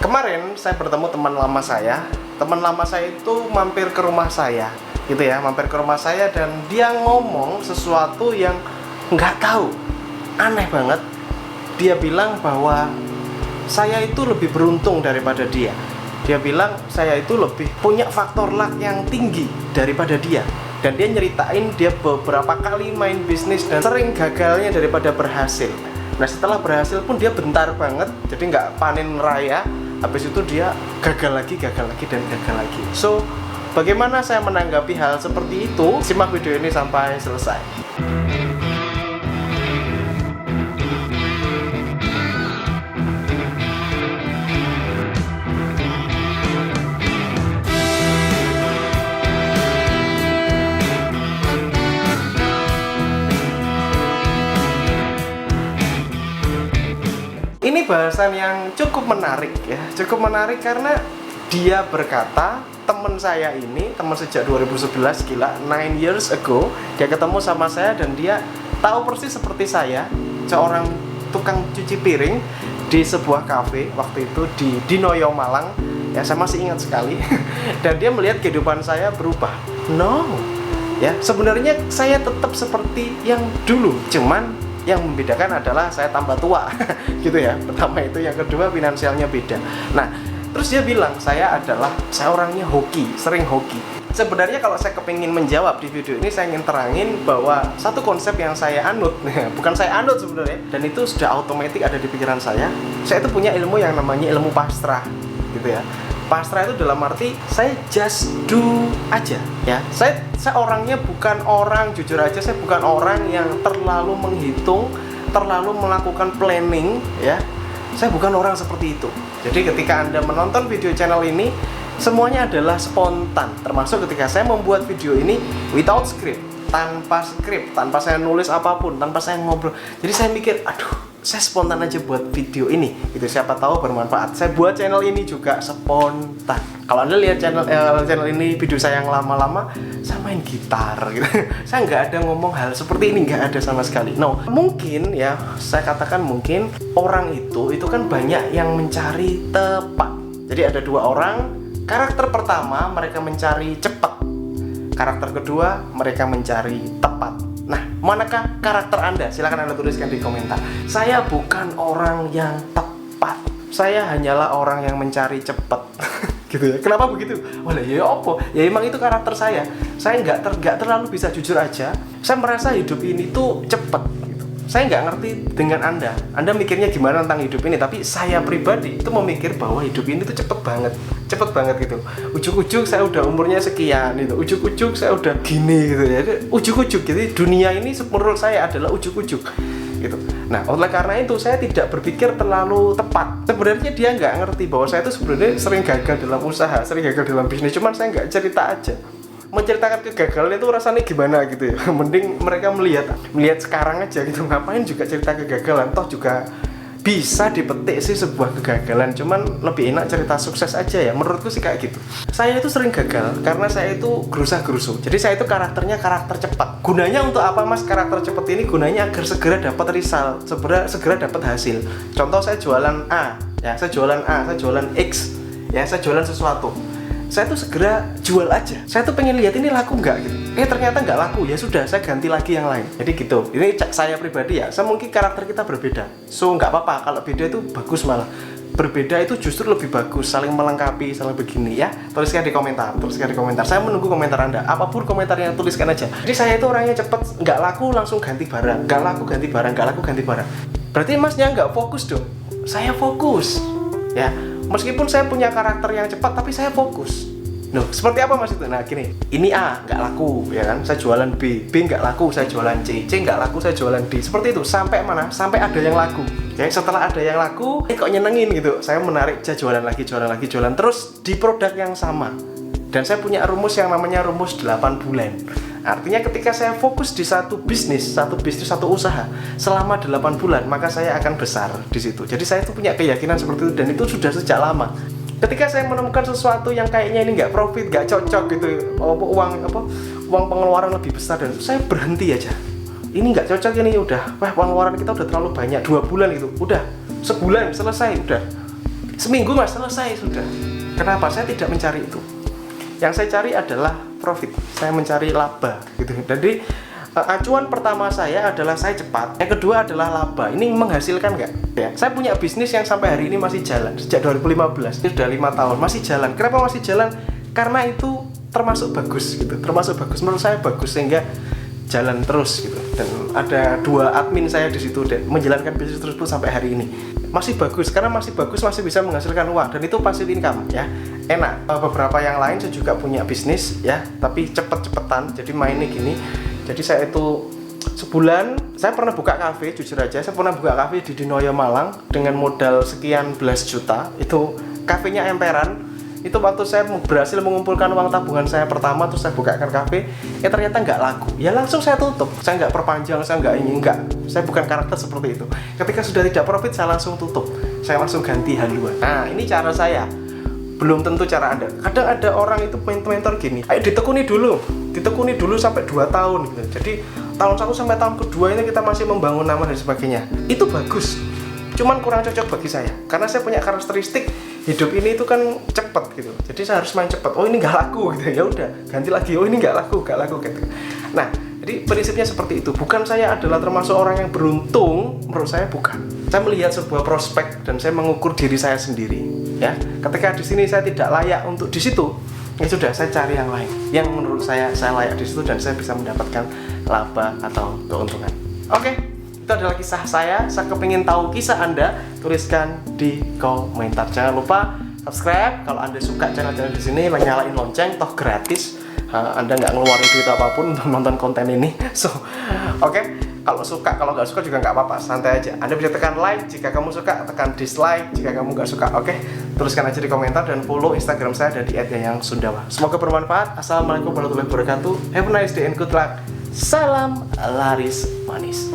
Kemarin saya bertemu teman lama saya. Teman lama saya itu mampir ke rumah saya, gitu ya, mampir ke rumah saya dan dia ngomong sesuatu yang nggak tahu, aneh banget. Dia bilang bahwa saya itu lebih beruntung daripada dia. Dia bilang saya itu lebih punya faktor luck yang tinggi daripada dia. Dan dia nyeritain dia beberapa kali main bisnis dan sering gagalnya daripada berhasil. Nah setelah berhasil pun dia bentar banget, jadi nggak panen raya. Habis itu dia gagal lagi, dan gagal lagi. So, bagaimana saya menanggapi hal seperti itu? Simak video ini sampai selesai. Ini bahasan yang cukup menarik ya, cukup menarik karena dia berkata, teman saya ini, teman sejak 2011, gila, 9 years ago, dia ketemu sama saya dan dia tahu persis seperti saya, seorang tukang cuci piring di sebuah kafe waktu itu di Dinoyo Malang, ya saya masih ingat sekali, dan dia melihat kehidupan saya berubah. No, ya sebenarnya saya tetap seperti yang dulu, cuman yang membedakan adalah saya tambah tua gitu ya. Pertama itu, yang kedua finansialnya beda. Nah, terus dia bilang saya orangnya hoki, sering hoki. Sebenarnya kalau saya kepingin menjawab di video ini, saya ingin terangin bahwa satu konsep yang saya anut, bukan saya anut sebenarnya, dan itu sudah otomatis ada di pikiran saya. Saya itu punya ilmu yang namanya ilmu pasrah gitu ya. Pasrah itu dalam arti saya just do aja ya. Saya orangnya bukan orang, jujur aja, saya bukan orang yang terlalu menghitung, terlalu melakukan planning ya. Saya bukan orang seperti itu. Jadi ketika Anda menonton video channel ini, semuanya adalah spontan. Termasuk ketika saya membuat video ini without script, tanpa saya nulis apapun, tanpa saya ngobrol. Jadi saya mikir, aduh, saya spontan aja buat video ini gitu, siapa tahu bermanfaat. Saya buat channel ini juga spontan. Kalau Anda lihat channel ini, video saya yang lama-lama, saya main gitar gitu. Saya nggak ada ngomong hal seperti ini, nggak ada sama sekali. No, mungkin ya, saya katakan mungkin orang itu kan banyak yang mencari tepat. Jadi ada dua orang. Karakter pertama mereka mencari cepat. Karakter kedua mereka mencari tepat. Nah, manakah karakter Anda? Silahkan Anda tuliskan di komentar. Saya bukan orang yang tepat. Saya hanyalah orang yang mencari cepat. Gitu ya. Kenapa begitu? Wah, ya apa? Ya emang itu karakter saya. Saya nggak terlalu bisa jujur aja. Saya merasa hidup ini tuh cepat. Gitu. Saya nggak ngerti dengan Anda. Anda mikirnya gimana tentang hidup ini? Tapi saya pribadi itu memikir bahwa hidup ini tuh cepet banget gitu. Ujuk-ujuk saya udah umurnya sekian gitu. Ujuk-ujuk saya udah gini gitu ya. Ujuk-ujuk gitu. Dunia ini menurut saya adalah ujuk-ujuk gitu. Nah, oleh karena itu saya tidak berpikir terlalu tepat. Sebenarnya dia nggak ngerti bahwa saya itu sebenarnya sering gagal dalam usaha, sering gagal dalam bisnis. Cuman saya nggak cerita aja. Menceritakan kegagalan itu rasanya gimana gitu ya. Mending mereka melihat sekarang aja gitu. Ngapain juga cerita kegagalan, toh juga bisa dipetik sih sebuah kegagalan, cuman lebih enak cerita sukses aja ya, menurutku sih kayak gitu. Saya itu sering gagal karena saya itu gerusa-gerusu. Jadi saya itu karakternya karakter cepat. Gunanya untuk apa mas karakter cepat ini? Gunanya agar segera dapat result, segera dapat hasil. Contoh saya jualan A, ya saya jualan X, ya saya jualan sesuatu. Saya tuh segera jual aja. Saya tuh pengen lihat ini laku nggak gitu. Ternyata nggak laku, ya sudah saya ganti lagi yang lain. Jadi gitu. Ini saya pribadi ya. Saya mungkin karakter kita berbeda. So nggak apa-apa. Kalau beda itu bagus malah. Berbeda itu justru lebih bagus. Saling melengkapi, saling begini ya. Tuliskan di komentar. Saya menunggu komentar Anda. Apapun komentarnya tuliskan aja. Jadi saya itu orangnya cepet. Nggak laku langsung ganti barang. Nggak laku ganti barang. Berarti masnya nggak fokus dong. Saya fokus. Ya. Meskipun saya punya karakter yang cepat, tapi saya fokus. Loh, seperti apa mas itu? Nah gini, ini A nggak laku, ya kan? Saya jualan B nggak laku, saya jualan C nggak laku, saya jualan D. Seperti itu, sampai mana? Sampai ada yang laku. Ya, setelah ada yang laku, kok nyenengin gitu. Saya menarik, saya jualan lagi, terus di produk yang sama. Dan saya punya rumus yang namanya rumus 8 bulan. Artinya ketika saya fokus di satu bisnis, satu usaha selama 8 bulan, maka saya akan besar di situ. Jadi saya tuh punya keyakinan seperti itu dan itu sudah sejak lama. Ketika saya menemukan sesuatu yang kayaknya ini nggak profit, nggak cocok gitu, uang pengeluaran lebih besar, dan saya berhenti aja. Ini nggak cocok, ini udah, pengeluaran kita udah terlalu banyak, 2 bulan itu, udah, sebulan selesai, udah. Seminggu Mas selesai sudah. Kenapa? Saya tidak mencari itu. Yang saya cari adalah profit. Saya mencari laba gitu. Jadi acuan pertama saya adalah saya cepat. Yang kedua adalah laba. Ini menghasilkan nggak? Ya, saya punya bisnis yang sampai hari ini masih jalan sejak 2015. Ini sudah 5 tahun masih jalan. Kenapa masih jalan? Karena itu termasuk bagus gitu. Termasuk bagus menurut saya, bagus sehingga jalan terus gitu. Dan ada 2 admin saya di situ dan menjalankan bisnis tersebut sampai hari ini. Masih bagus, karena masih bagus, masih bisa menghasilkan uang dan itu passive income ya. Enak. Beberapa yang lain saya juga punya bisnis ya, tapi cepet-cepetan. Jadi mainnya gini. Jadi saya itu sebulan saya pernah buka kafe, jujur aja saya pernah buka kafe di Dinoyo Malang dengan modal sekian belas juta. Itu kafenya emperan. Itu waktu saya berhasil mengumpulkan uang tabungan saya pertama, terus saya bukakan kafe, ternyata nggak laku. Ya langsung saya tutup. Saya nggak perpanjang, saya nggak ini, nggak. Saya bukan karakter seperti itu. Ketika sudah tidak profit, saya langsung tutup. Saya langsung ganti haluan. Nah, ini cara saya. Belum tentu cara Anda. Kadang ada orang itu mentor gini, ayo ditekuni dulu sampai 2 tahun gitu. Jadi tahun 1 sampai tahun kedua ini kita masih membangun nama dan sebagainya. Itu bagus. Cuman kurang cocok bagi saya. Karena saya punya karakteristik hidup ini itu kan cepet gitu. Jadi saya harus main cepet. Oh ini nggak laku gitu. Ya udah, ganti lagi. Oh ini nggak laku gitu. Nah, jadi prinsipnya seperti itu. Bukan saya adalah termasuk orang yang beruntung, menurut saya bukan. Saya melihat sebuah prospek dan saya mengukur diri saya sendiri. Ya, ketika di sini saya tidak layak untuk di situ, ya sudah saya cari yang lain. Yang menurut saya layak di situ dan saya bisa mendapatkan laba atau keuntungan. Oke, itu adalah kisah saya. Saya kepingin tahu kisah Anda, tuliskan di komentar. Jangan lupa subscribe kalau Anda suka channel-channel di sini, nyalain lonceng, toh gratis. Anda nggak ngeluarin duit apapun untuk nonton konten ini. So, oke. Kalau suka, kalau nggak suka juga nggak apa-apa, santai aja. Anda bisa tekan like jika kamu suka, tekan dislike jika kamu nggak suka. Oke, tuliskan aja di komentar dan follow Instagram saya dari @yayangsundawa. Semoga bermanfaat. Assalamualaikum warahmatullahi wabarakatuh. Have a nice day and good luck. Salam laris manis.